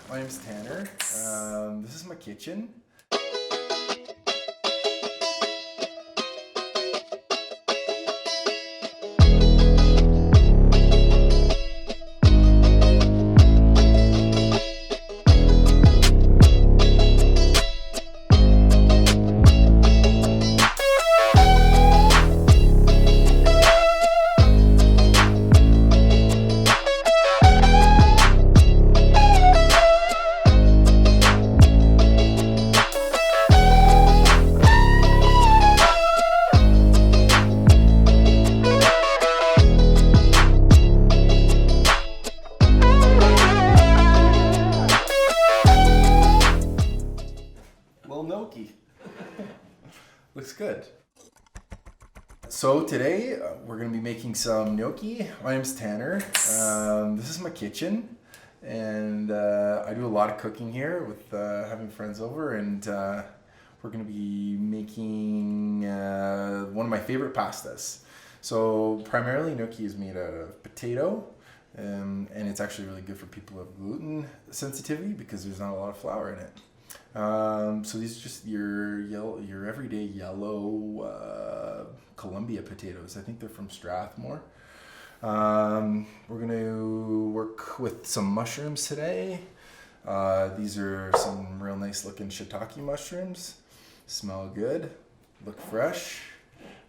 My name's Tanner. This is my kitchen. Gnocchi. Looks good. So today we're going to be making some gnocchi. My name's Tanner. This is my kitchen, and I do a lot of cooking here with having friends over, and we're going to be making one of my favorite pastas. So primarily gnocchi is made out of potato, and it's actually really good for people who have gluten sensitivity because there's not a lot of flour in it. So these are just your everyday yellow Columbia potatoes. I think they're from Strathmore. We're gonna work with some mushrooms today. These are some real nice looking shiitake mushrooms. Smell good, look fresh,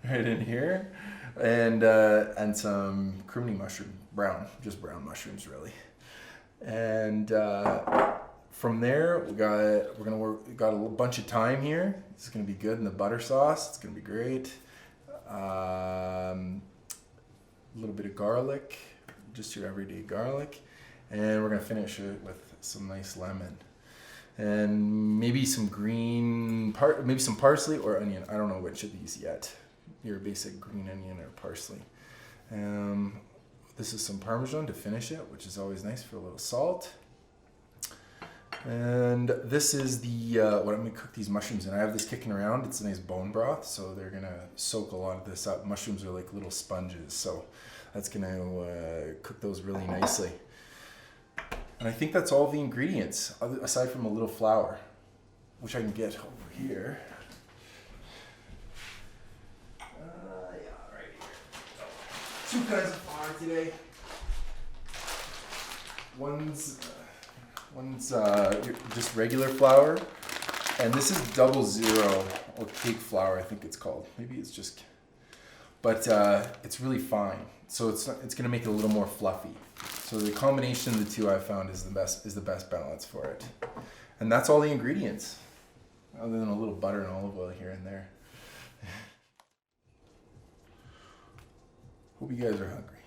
right in here, and some crimini mushroom, just brown mushrooms really, and. From there, we got a bunch of thyme here. It's gonna be good in the butter sauce. It's gonna be great. A little bit of garlic, just your everyday garlic, and we're gonna finish it with some nice lemon, and maybe some maybe some parsley or onion. I don't know which of these yet. Your basic green onion or parsley. This is some Parmesan to finish it, which is always nice for a little salt. And this is what I'm going to cook these mushrooms in. I have this kicking around. It's a nice bone broth, so they're going to soak a lot of this up. Mushrooms are like little sponges, so that's going to cook those really nicely. And I think that's all the ingredients, aside from a little flour, which I can get over here. Right here. 2 kinds of flour today. One's just regular flour, and this is 00 or cake flour, I think it's called. Maybe it's just, but it's really fine, so it's gonna make it a little more fluffy. So the combination of the two I found is the best balance for it, and that's all the ingredients, other than a little butter and olive oil here and there. Hope you guys are hungry.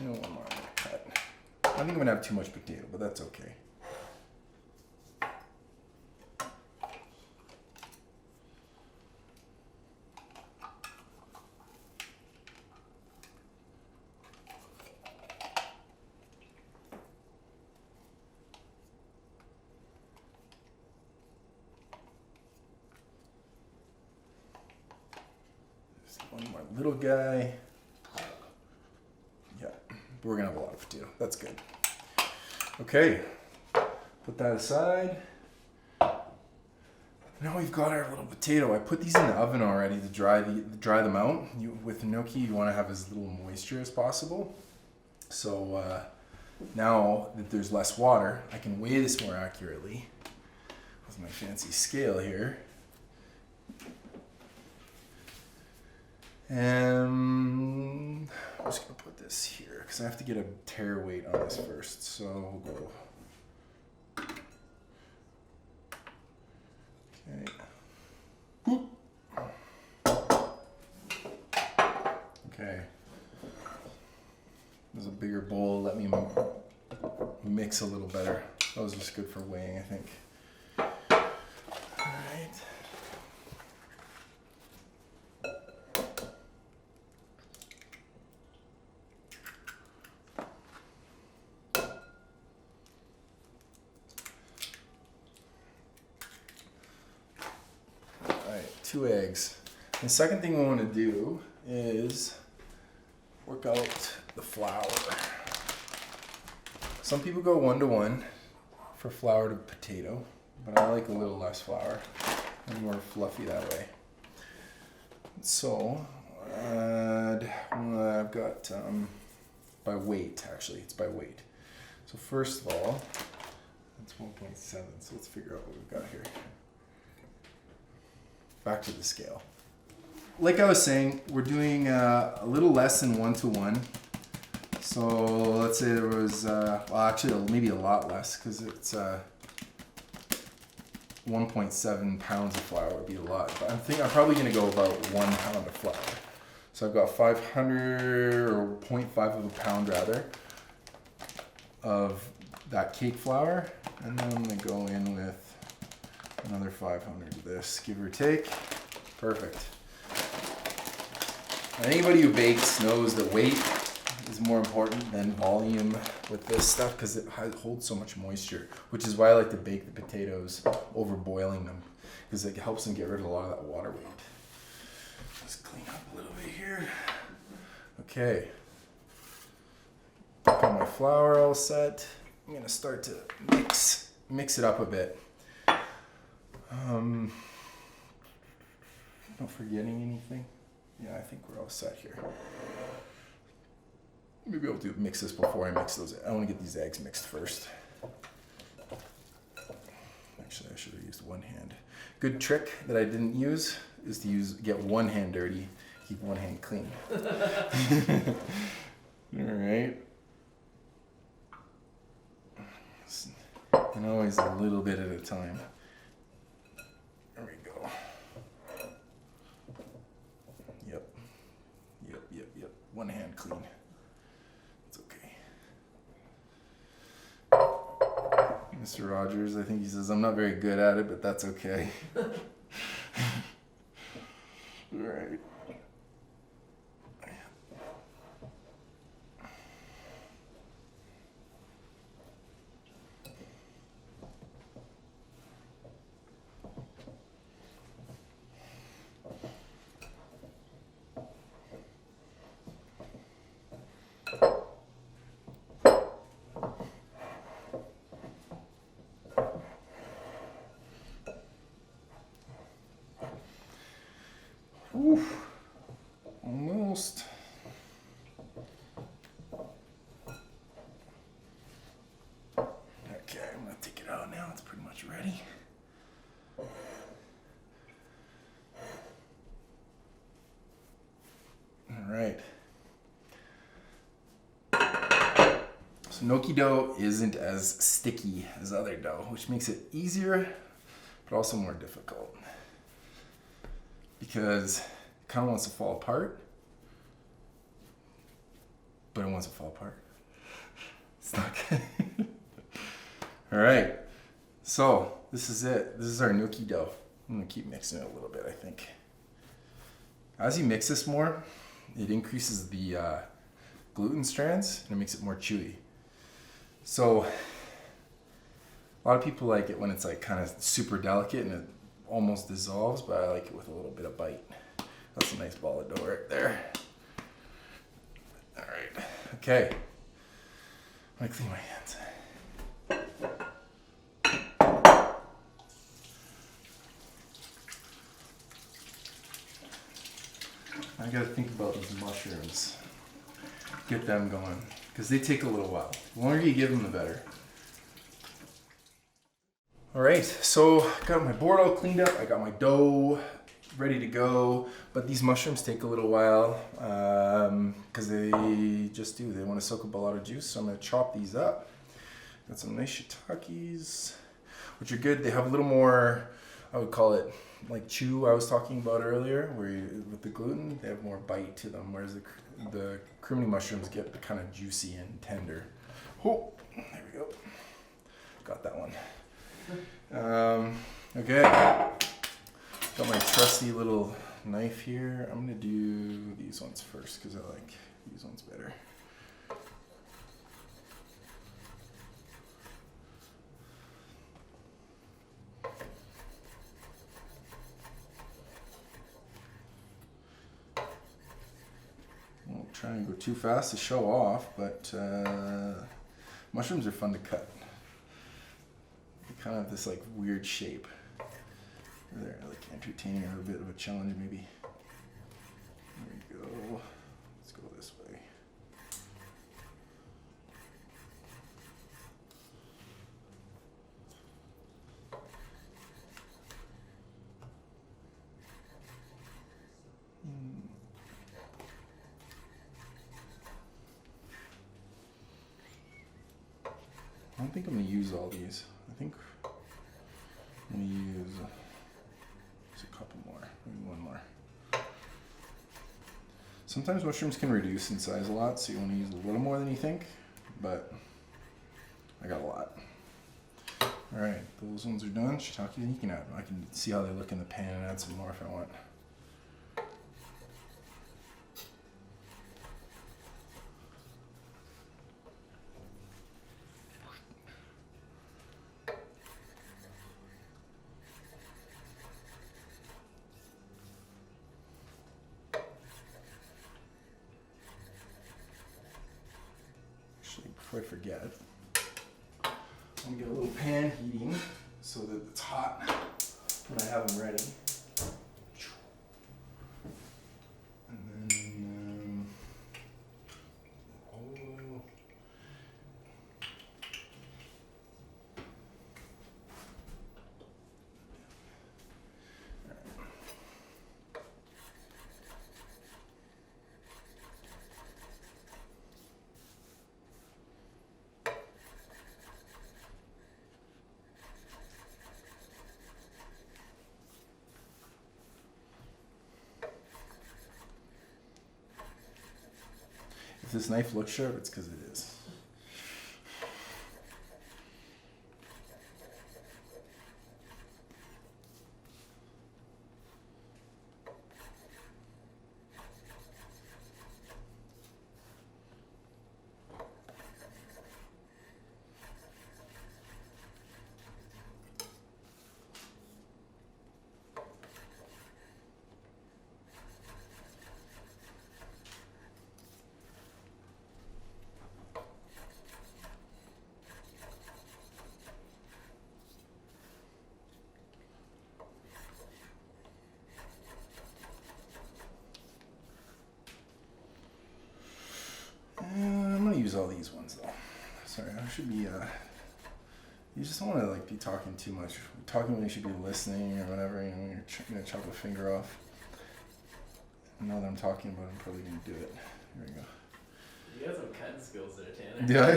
One more cut. I think I'm gonna have too much potato, but that's okay. Just one more little guy. We're gonna have a lot of potato. That's good. Okay, put that aside. Now we've got our little potato. I put these in the oven already to dry them out. With gnocchi, you want to have as little moisture as possible. So now that there's less water, I can weigh this more accurately with my fancy scale here. And I'm just gonna put this here because I have to get a tare weight on this first. So we'll go. Okay. There's a bigger bowl. Let me mix a little better. That was just good for weighing, I think. All right. Right. 2 eggs. The second thing we want to do is work out the flour. Some people go 1-to-1 for flour to potato, but I like a little less flour and more fluffy that way. So I've got by weight, actually it's by weight. So first of all, that's 1.7, so let's figure out what we've got here. Back to the scale. Like I was saying, we're doing a little less than 1-to-1. So let's say there was, well actually maybe a lot less, because it's 1.7 pounds of flour would be a lot. But I'm probably going to go about 1 pound of flour. So I've got 500 or 0.5 of a pound rather of that cake flour, and then I'm going to go in with another 500 of this, give or take. Perfect. Anybody who bakes knows that weight is more important than volume with this stuff because it holds so much moisture, which is why I like to bake the potatoes over boiling them, because it helps them get rid of a lot of that water weight. Just clean up a little bit here. Okay. Got my flour all set. I'm gonna start to mix it up a bit. Not forgetting anything? Yeah, I think we're all set here. Maybe I'll mix this before I mix those. I want to get these eggs mixed first. Actually, I should have used one hand. Good trick that I didn't use is to get one hand dirty, keep one hand clean. All right. And always a little bit at a time. There we go. Yep. One hand clean. It's okay. Mr. Rogers, I think he says, I'm not very good at it, but that's okay. All right. Oof. Almost. Okay, I'm gonna take it out now. It's pretty much ready. All right. So gnocchi dough isn't as sticky as other dough, which makes it easier, but also more difficult. Because it kind of wants to fall apart, but it wants to fall apart. It's not good. All right, so this is it. This is our gnocchi dough. I'm gonna keep mixing it a little bit, I think. As you mix this more, it increases the gluten strands and it makes it more chewy. So a lot of people like it when it's like kind of super delicate and it almost dissolves, but I like it with a little bit of bite. That's a nice ball of dough right there. All right, okay. I'm gonna clean my hands. I gotta think about these mushrooms. Get them going, because they take a little while. The longer you give them, the better. All right, so I got my board all cleaned up. I got my dough ready to go, but these mushrooms take a little while because they just do. They want to soak up a lot of juice, so I'm gonna chop these up. Got some nice shiitakes, which are good. They have a little more, I would call it like chew I was talking about earlier, where with the gluten, they have more bite to them, whereas the crimini mushrooms get kind of juicy and tender. Oh, there we go. Got that one. Okay, got my trusty little knife here. I'm gonna do these ones first because I like these ones better. trying to go too fast to show off, but mushrooms are fun to cut. They kind of have this like weird shape. They're like entertaining or a bit of a challenge maybe. There we go. Let's go this way. I don't think I'm going to use all these. I think I'm going to use just a couple more, maybe one more. Sometimes mushrooms can reduce in size a lot, so you want to use a little more than you think, but I got a lot. Alright, those ones are done. Shiitake, you can add. I can see how they look in the pan and add some more if I want. Before I forget, I'm gonna get a little pan heating so that it's hot when I have them ready. And then, oil. If this knife looks sharp, it's because it is. I'm gonna use all these ones though. Sorry, I should be. You just don't want to like be talking too much. Talking when you should be listening or whatever. You know, when you're gonna chop a finger off. Now that I'm talking about it, I'm probably gonna do it. Here we go. You got some cutting skills there, Tanner. Do I?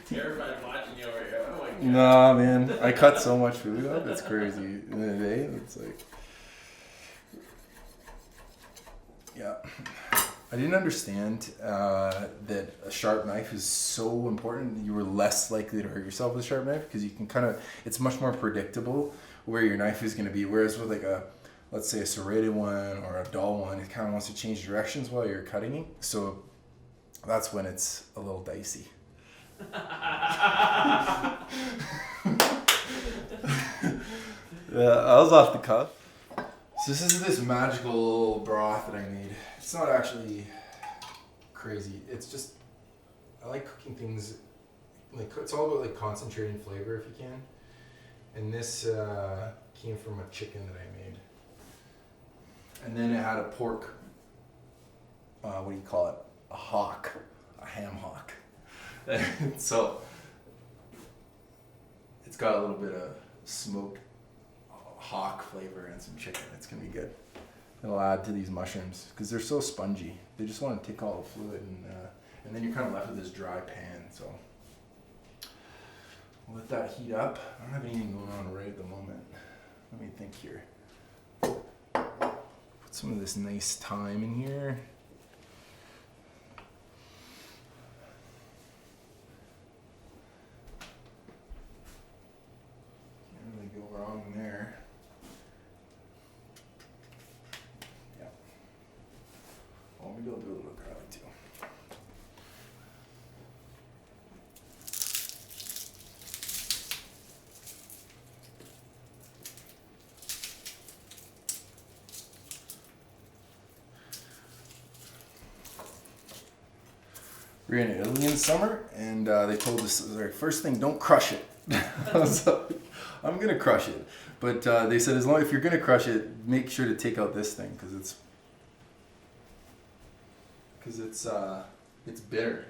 Terrified watching you over here. Oh my god. Nah, man. I cut so much food up. It's crazy. In a day, it's like. Yeah. I didn't understand that a sharp knife is so important. You were less likely to hurt yourself with a sharp knife because you can kind of, it's much more predictable where your knife is going to be. Whereas with like a, let's say a serrated one or a dull one, it kind of wants to change directions while you're cutting it. So that's when it's a little dicey. I was off the cuff. So this is this magical broth that I made. It's not actually crazy. It's just, I like cooking things, like it's all about like concentrating flavor if you can. And this came from a chicken that I made. And then it had a pork, what do you call it? A hock, a ham hock. So it's got a little bit of smoked hock flavor and some chicken. It's gonna be good. It'll add to these mushrooms because they're so spongy. They just want to take all the fluid and then you're kind of left with this dry pan. So I'll let that heat up. I don't have anything going on right at the moment. Let me think here. Put some of this nice thyme in here. Can't really go wrong there. Maybe I'll do a little garlic too. We were in Italy in the summer, and they told us, like, first thing, don't crush it. I was like, I'm going to crush it. But they said, if you're going to crush it, make sure to take out this thing, because it's bitter.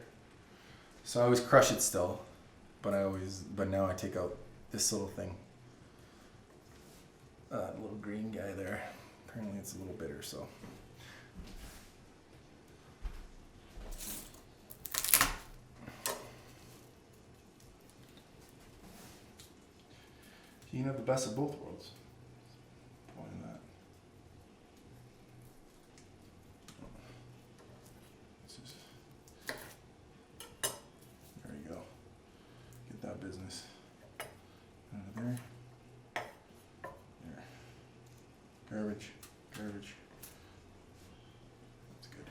So I always crush it still, but now I take out this little thing. Little green guy there. Apparently it's a little bitter, so. You can have the best of both worlds. Point in that. There you go. Get that business. Out of there. There. Garbage. Garbage. That's good.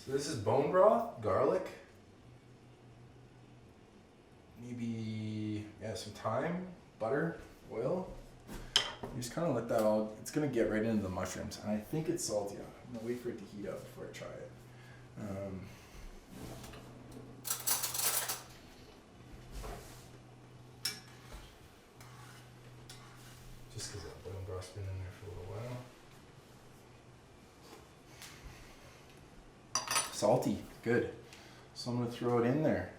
So this is bone broth, garlic, maybe some thyme, butter, oil. You just kind of let that all. It's gonna get right into the mushrooms, and I think it's salty. I'm gonna wait for it to heat up before I try it. Just because that bone broth's been in there for a little while. Salty, good. So I'm gonna throw it in there.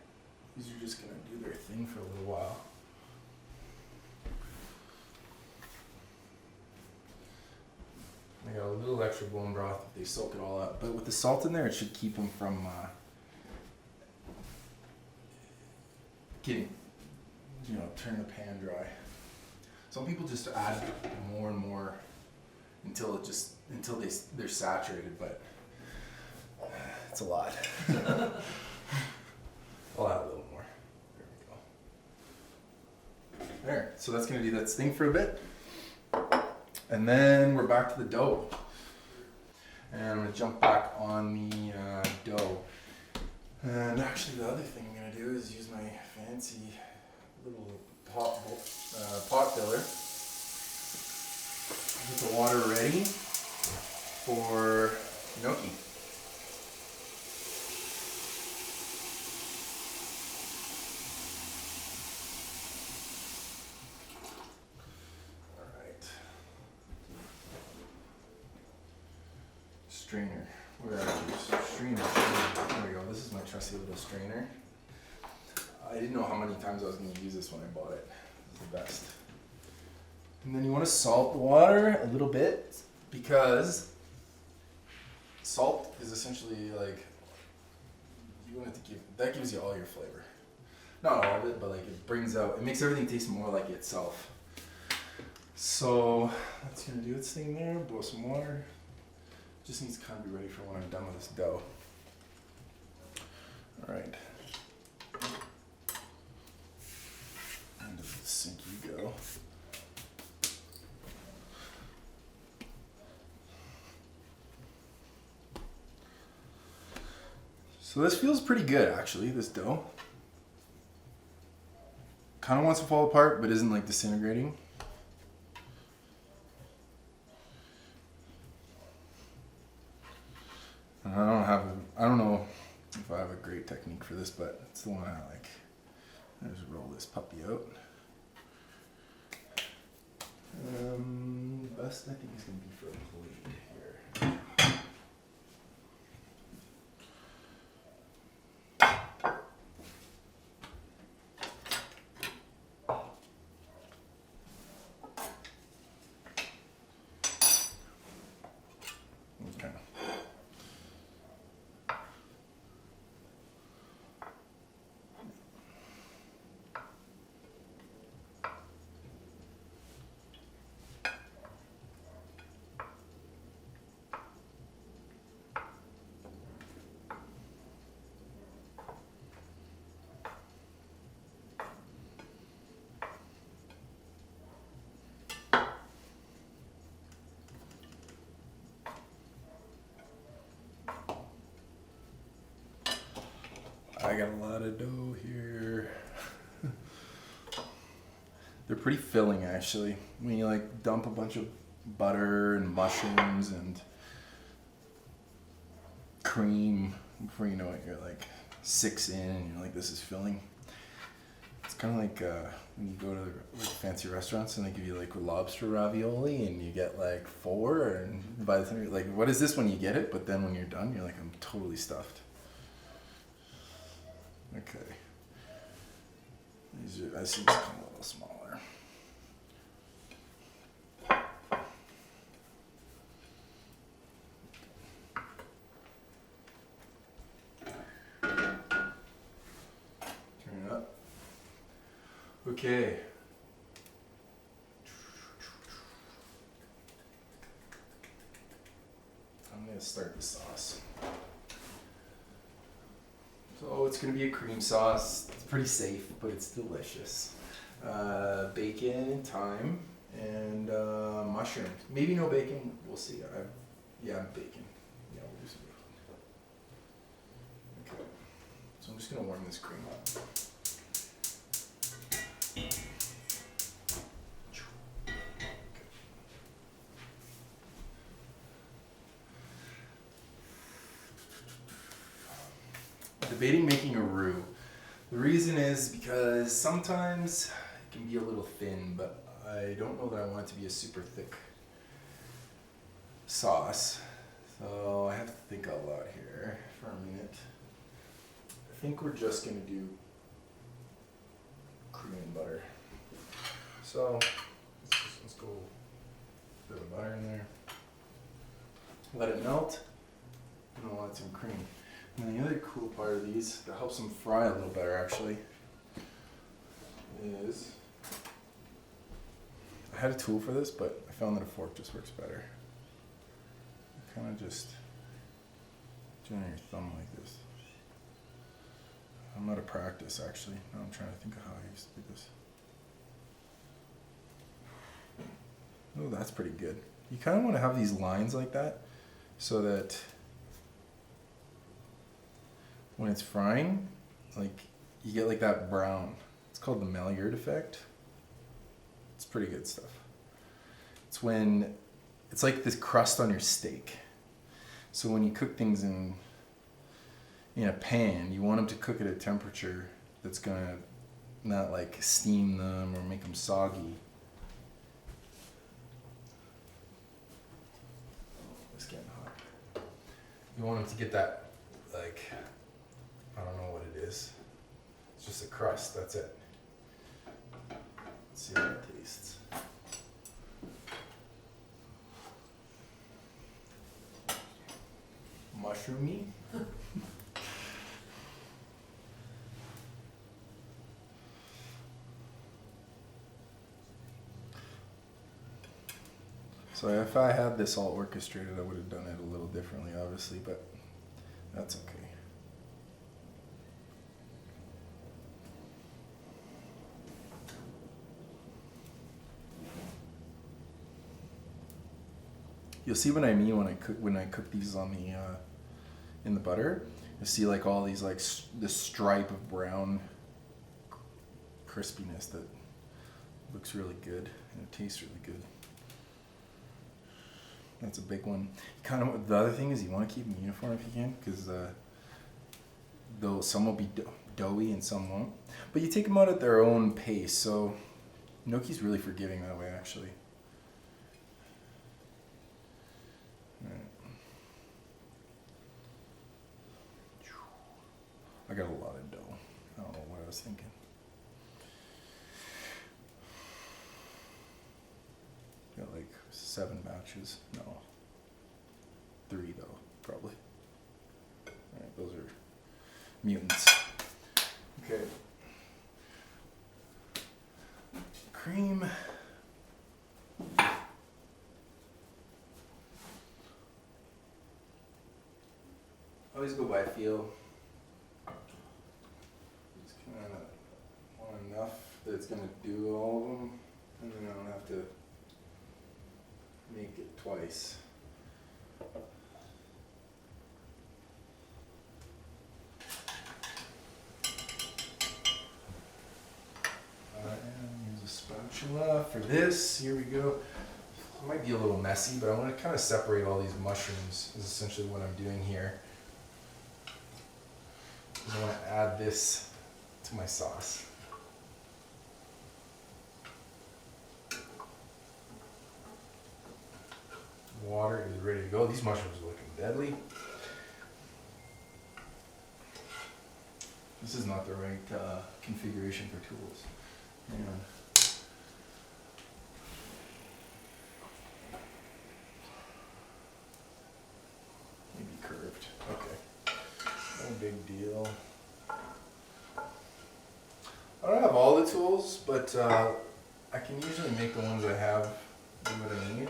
These are just gonna do their thing for a little while. I got a little extra bone broth if they soak it all up, but with the salt in there, it should keep them from getting, turn the pan dry. Some people just add more and more until they're saturated, but it's a lot. I'll add a little more. There we go. There, so that's gonna do that thing for a bit. And then we're back to the dough. And I'm gonna jump back on the dough. And actually the other thing I'm gonna do is use my fancy little pot filler. Get the water ready for gnocchi. Strainer. Where are you? Strainer. There we go. This is my trusty little strainer. I didn't know how many times I was going to use this when I bought it. It's the best. And then you want to salt the water a little bit because salt is essentially like you want it to that gives you all your flavor. Not all of it, but like it makes everything taste more like itself. So that's gonna do its thing there. Blow some water. Just needs to kind of be ready for when I'm done with this dough. All right. Into the sink you go. So this feels pretty good actually, this dough. Kind of wants to fall apart, but isn't like disintegrating. I don't know if I have a great technique for this, but it's the one I like. I just roll this puppy out. The best I think is going to be for a plate here. Okay. I got a lot of dough here. They're pretty filling actually. When you like dump a bunch of butter and mushrooms and cream, before you know it, you're like 6 in and you're like, this is filling. It's kind of like when you go to like fancy restaurants and they give you like lobster ravioli and you get like 4, and by the time you're like, what is this when you get it? But then when you're done, you're like, I'm totally stuffed. Okay. These are, I see these come a little smaller. Turn it up. Okay. I'm gonna start the sauce. So it's gonna be a cream sauce. It's pretty safe, but it's delicious. Bacon and thyme and mushrooms. Maybe no bacon. We'll see. Yeah, bacon. Yeah, we'll do some bacon. Okay. So I'm just gonna warm this cream up. Debating making a roux. The reason is because sometimes it can be a little thin, but I don't know that I want it to be a super thick sauce. So I have to think a lot here for a minute. I think we're just gonna do cream and butter. So let's go a bit of butter in there. Let it melt, and I'll add some cream. And the other cool part of these, that helps them fry a little better actually, is, I had a tool for this, but I found that a fork just works better. You kind of just do it on your thumb like this. I'm out of practice actually. Now I'm trying to think of how I used to do this. Oh, that's pretty good. You kind of want to have these lines like that so that when it's frying, like you get like that brown. It's called the Maillard effect. It's pretty good stuff. It's when it's like this crust on your steak. So when you cook things in a pan, you want them to cook at a temperature that's gonna not like steam them or make them soggy. It's getting hot. You want them to get that, like, I don't know what it is. It's just a crust, that's it. Let's see how it tastes. Mushroomy. So if I had this all orchestrated, I would have done it a little differently, obviously, but that's okay. You'll see what I mean when I cook these on the in the butter. You see like all these like this stripe of brown crispiness that looks really good and it tastes really good. That's a big one. The other thing is you want to keep them uniform if you can, because though some will be doughy and some won't. But you take them out at their own pace. So gnocchi's really forgiving that way, actually. I got a lot of dough. I don't know what I was thinking. Got like 7 batches. No. 3 though, probably. Alright, those are mutants. Okay. Cream. Always go by feel. Just kind of want enough that it's going to do all of them, and then I don't have to make it twice. And use a spatula. spatula for this. Here we go. It might be a little messy, but I want to kind of separate all these mushrooms is essentially what I'm doing here. I want to add this to my sauce. Water is ready to go. These mushrooms are looking deadly. This is not the right configuration for tools. Hang on. Maybe curved. Okay. No big deal. I don't have all the tools, but I can usually make the ones I have do what I need.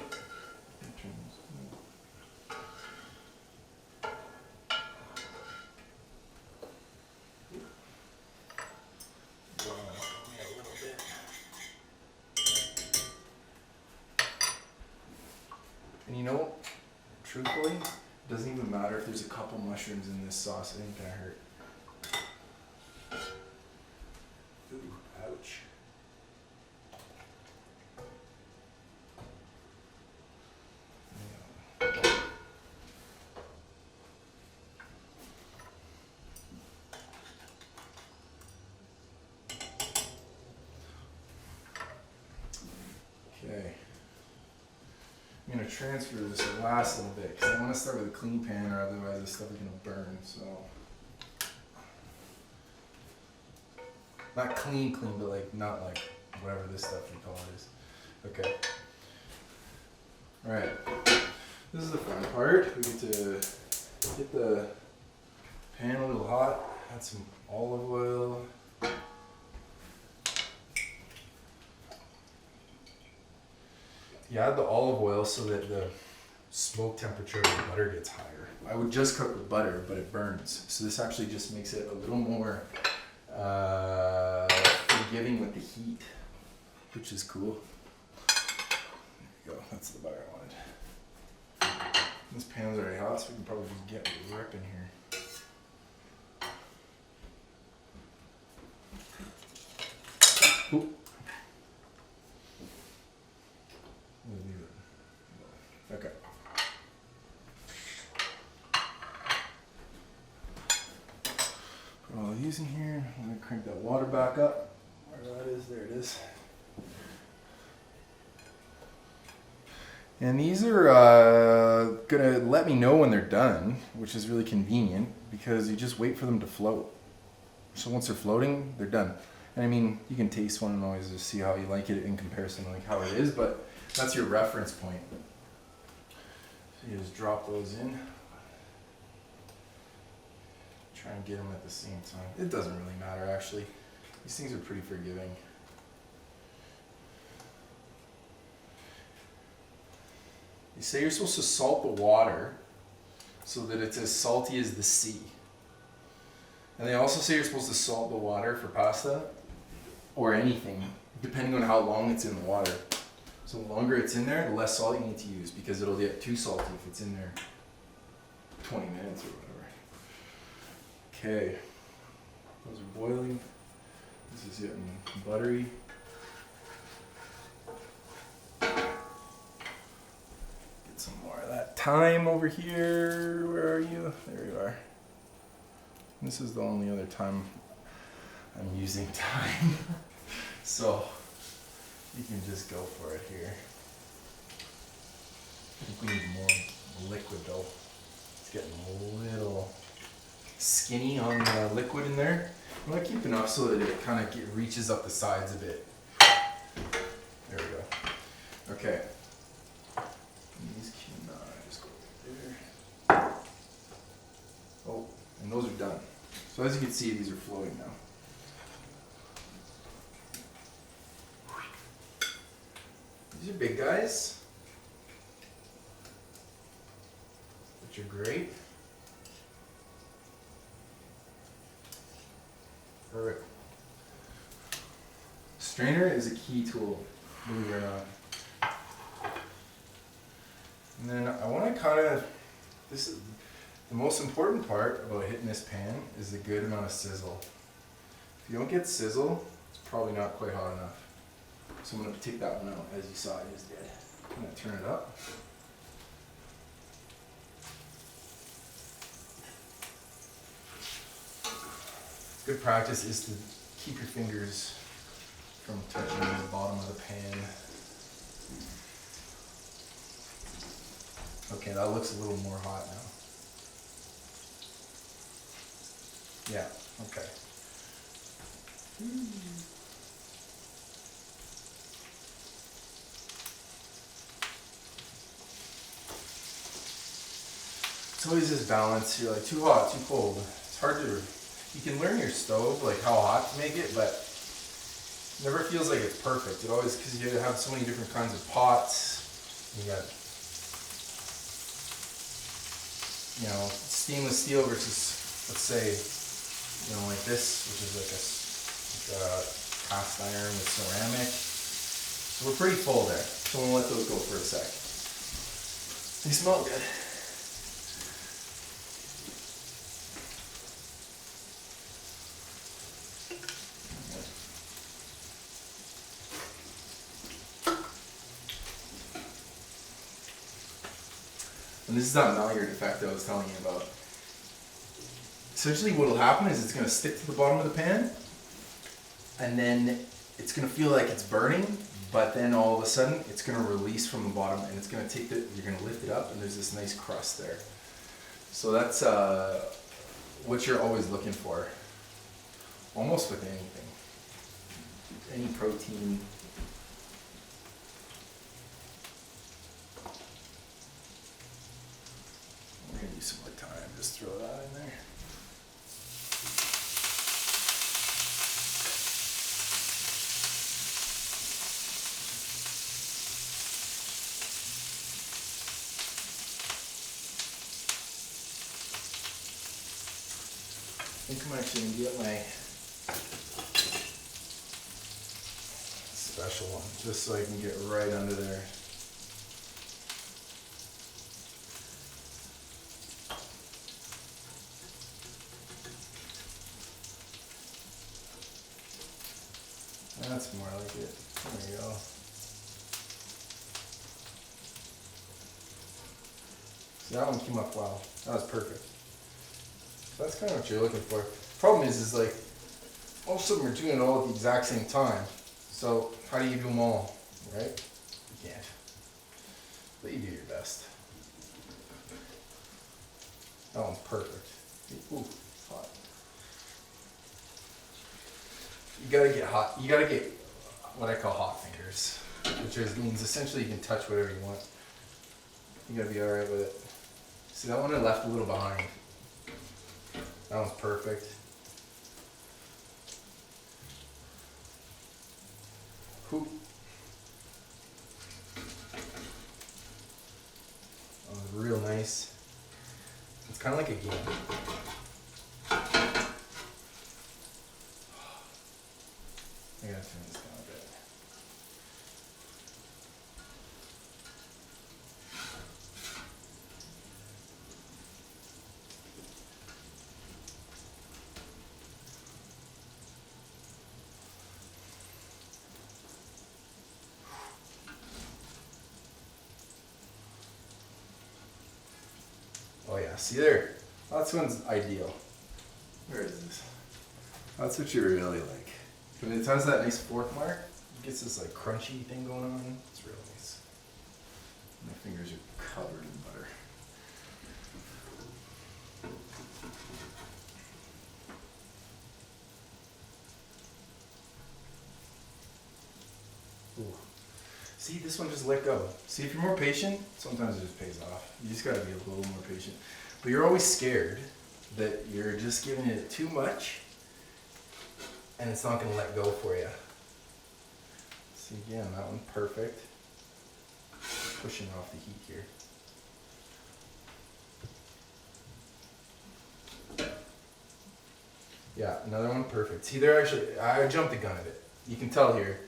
And you know, truthfully, it doesn't even matter if there's a couple mushrooms in this sauce. It ain't gonna hurt. Ooh, ouch. Okay. I'm going to transfer this the last little bit because I want to start with a clean pan or otherwise this stuff is going to burn. So, not clean, but like not like whatever this stuff you call it is. Okay. All right. This is the fun part. We get to get the pan a little hot. Add some olive oil. You add the olive oil so that the smoke temperature of the butter gets higher. I would just cook with butter, but it burns. So this actually just makes it a little more forgiving with the heat, which is cool. There you go. That's the butter I wanted. This pan's already hot, so we can probably just get ripping here. Oop. Okay. Put all these in here. I'm going to crank that water back up. Where that is, there it is. And these are going to let me know when they're done, which is really convenient because you just wait for them to float. So once they're floating, they're done. And I mean, you can taste one and always just see how you like it in comparison to like how it is, but that's your reference point. So you just drop those in. Try and get them at the same time. It doesn't really matter actually. These things are pretty forgiving. You say you're supposed to salt the water so that it's as salty as the sea. And they also say you're supposed to salt the water for pasta or anything, depending on how long it's in the water. So the longer it's in there, the less salt you need to use because it'll get too salty if it's in there 20 minutes or whatever. Okay, those are boiling. This is getting buttery. Get some more of that thyme over here. Where are you? There you are. This is the only other time I'm using thyme. So you can just go for it here. I think we need more liquid though. It's getting a little skinny on the liquid in there. I'm going to keep enough so that it kind of reaches up the sides a bit. There we go. Okay. These can just go right there. Oh, and those are done. So as you can see, these are floating now. These are big guys, which are great. Perfect. Strainer is a key tool, believe it or not. And then I want to kind of, this is the most important part about hitting this pan is the good amount of sizzle. If you don't get sizzle, it's probably not quite hot enough. So I'm going to take that one out, as you saw I just did. I'm going to turn it up. Good practice is to keep your fingers from touching the bottom of the pan. Okay, that looks a little more hot now. Yeah, okay. It's always this balance. You're like too hot, too cold. It's hard to. You can learn your stove, like how hot to make it, but it never feels like it's perfect. It always, because you have so many different kinds of pots. You got, you know, stainless steel versus, let's say, you know, like this, which is like a cast iron with ceramic. So we're pretty full there. So we'll let those go for a sec. They smell good. And this is that malleable effect I was telling you about. Essentially what will happen is it's going to stick to the bottom of the pan, and then it's going to feel like it's burning, but then all of a sudden it's going to release from the bottom, and it's going to take you're going to lift it up, and there's this nice crust there. So that's what you're always looking for, almost with anything. Any protein. We're going to use some more thyme, just throw that in there. I think I'm actually going to get my special one, just so I can get right under there. That's more like it. There you go. So that one came up well. That was perfect. So that's kind of what you're looking for. Problem is like, most of them are doing it all at the exact same time. So how do you do them all, right? You can't. But you do your best. That one's perfect. Ooh, hot. You gotta get hot. You gotta get what I call hot fingers, which means essentially you can touch whatever you want. You gotta be all right with it. See, that one I left a little behind. That one's perfect. Whew. That was real nice. It's kind of like a game. I gotta turn this down a bit. Oh yeah, see there? That's one's ideal. Where is this? That's what you really like. When it has that nice fork mark, it gets this like crunchy thing going on. It's real nice. My fingers are covered in butter. Ooh. See, this one just let go. See, if you're more patient, sometimes it just pays off. You just gotta be a little more patient. But you're always scared that you're just giving it too much and it's not gonna let go for you. See, again, that one perfect. Pushing off the heat here. Yeah, another one perfect. See, they're actually, I jumped the gun a bit. You can tell here,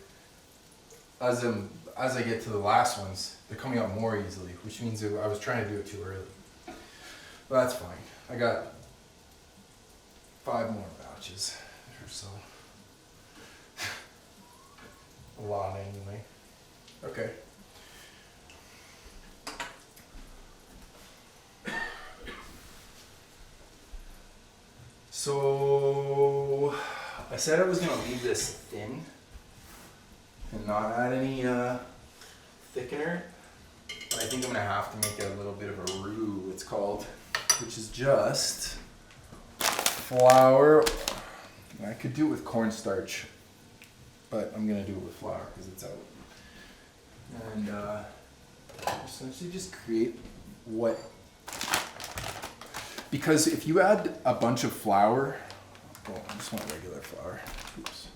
as I get to the last ones, they're coming out more easily, which means I was trying to do it too early. But that's fine. I got 5 more batches or so. a lot anyway. Okay. So I said I was gonna leave this thin and not add any thickener, but I think I'm gonna have to make a little bit of a roux, it's called, which is just flour. I could do it with cornstarch, but I'm gonna do it with flour because it's out. And essentially just create what, because if you add a bunch of flour, well, I just want regular flour. Oops.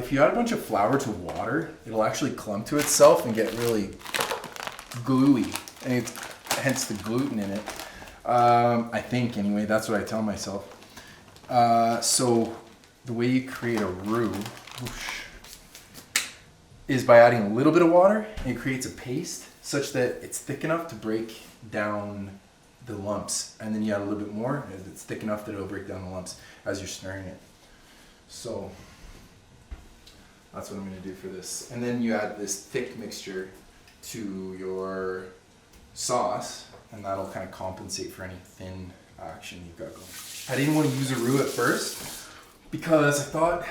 If you add a bunch of flour to water, it'll actually clump to itself and get really gluey, and it's hence the gluten in it. I think anyway, that's what I tell myself. So the way you create a roux is by adding a little bit of water, and it creates a paste such that it's thick enough to break down the lumps, and then you add a little bit more, and it's thick enough that it'll break down the lumps as you're stirring it. So that's what I'm going to do for this. And then you add this thick mixture to your sauce, and that'll kind of compensate for any thin action you've got going. I didn't want to use a roux at first because I thought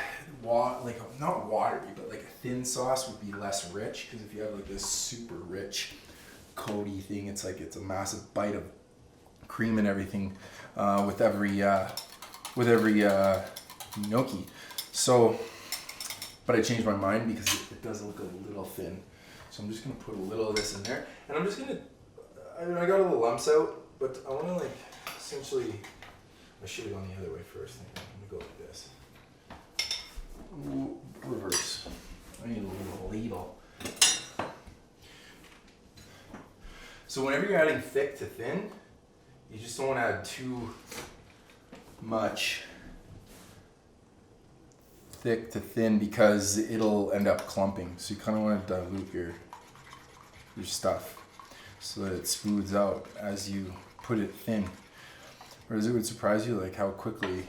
not watery, but like a thin sauce would be less rich, because if you have like this super rich coaty thing, it's like it's a massive bite of cream and everything with every gnocchi. So, but I changed my mind because it does look a little thin. So I'm just gonna put a little of this in there, and I'm just gonna. I mean, I got all the lumps out, but I want to like essentially. I should have gone the other way first. I'm gonna go like this. Ooh, reverse. I need a little ladle. So whenever you're adding thick to thin, you just don't want to add too much thick to thin because it'll end up clumping. So you kind of want to dilute your stuff so that it smooths out as you put it thin. Whereas it would surprise you like how quickly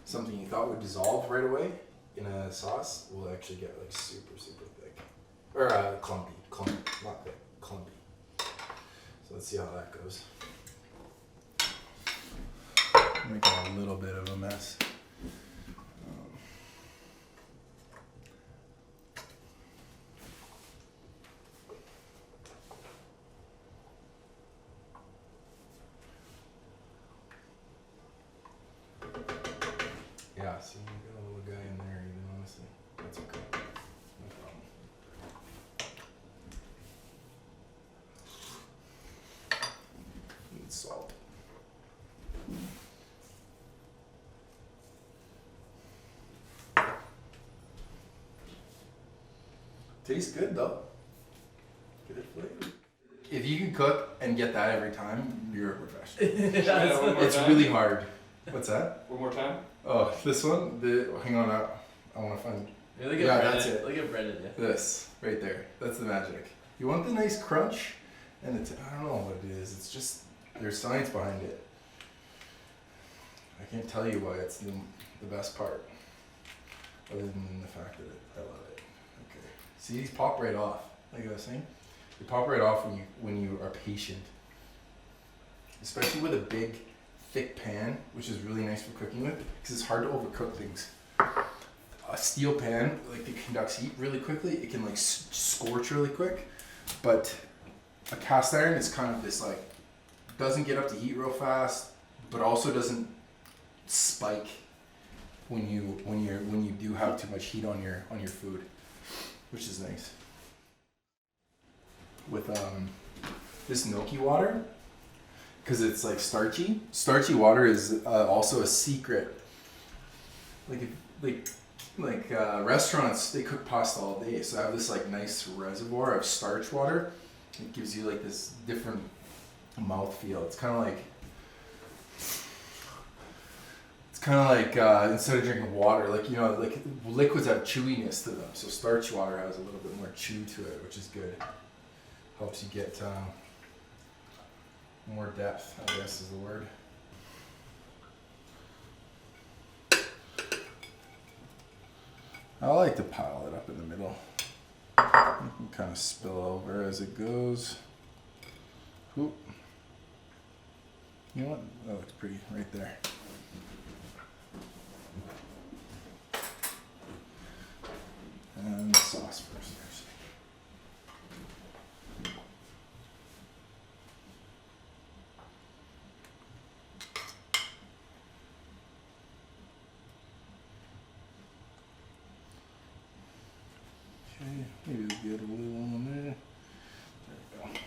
something you thought would dissolve right away in a sauce will actually get like super, super thick. Or clumpy, not thick, clumpy. So let's see how that goes. I'm making a little bit of a mess. Yeah, see, you got a little guy in there, even honestly. That's okay. No problem. Need salt. Tastes good though. Good flavor. If you can cook and get that every time, you're a professional. It's really hard. What's that? One more time? Oh, this one? Hang on, I want to find. Look at yeah, Brennan. that's it. Look at Brennan. Yeah. This, right there. That's the magic. You want the nice crunch, and I don't know what it is. It's just, there's science behind it. I can't tell you why it's the best part, other than the fact that I love it. Okay. See, these pop right off, like I was saying. They pop right off when you are patient. Especially with a big, thick pan, which is really nice for cooking with, because it's hard to overcook things. A steel pan, like it conducts heat really quickly. It can like scorch really quick, but a cast iron is kind of this like doesn't get up to heat real fast, but also doesn't spike when you do have too much heat on your food, which is nice. With this gnocchi water, because it's like starchy. Starchy water is also a secret. Like restaurants, they cook pasta all day, so I have this like nice reservoir of starch water. It gives you like this different mouthfeel. It's kind of like instead of drinking water, like like liquids have chewiness to them. So starch water has a little bit more chew to it, which is good. Helps you get more depth, I guess is the word. I I like to pile it up in the middle. You can kind of spill over as it goes. Oop. You know what? That looks pretty right there. And sauce first. Okay, maybe we'll get a little on there. There we go.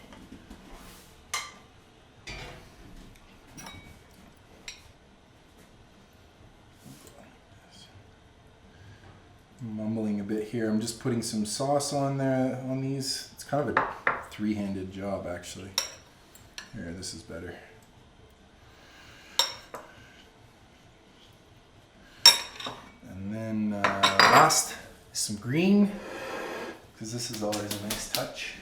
Mumbling a bit here. I'm just putting some sauce on there on these. It's kind of a three-handed job actually. Here, this is better. And then last is some green, because this is always a nice touch.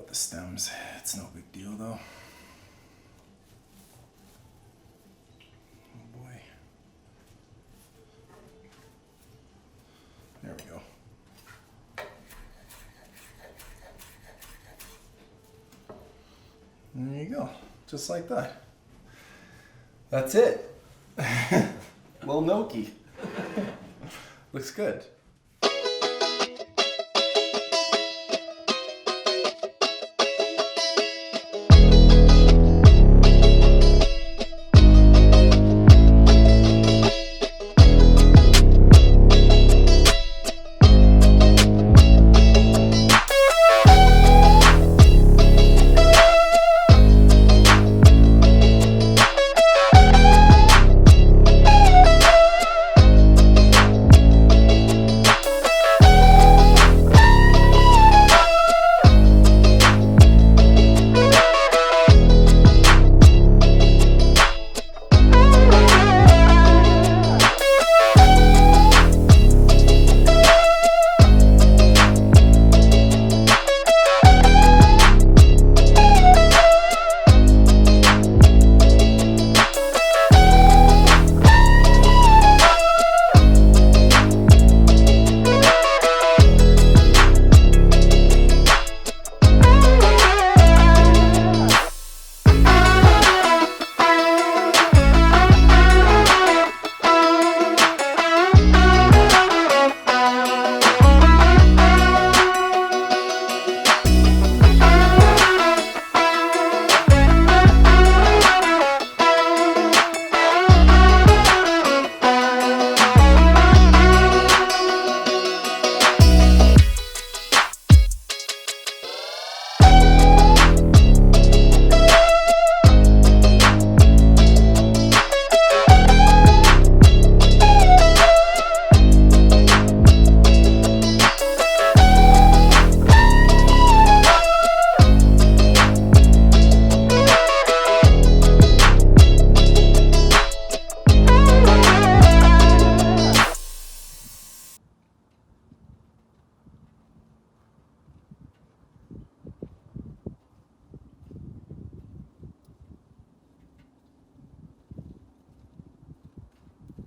The stems, it's no big deal though. Oh boy. There we go. There you go. Just like that. That's it. Well, gnocchi. Looks good.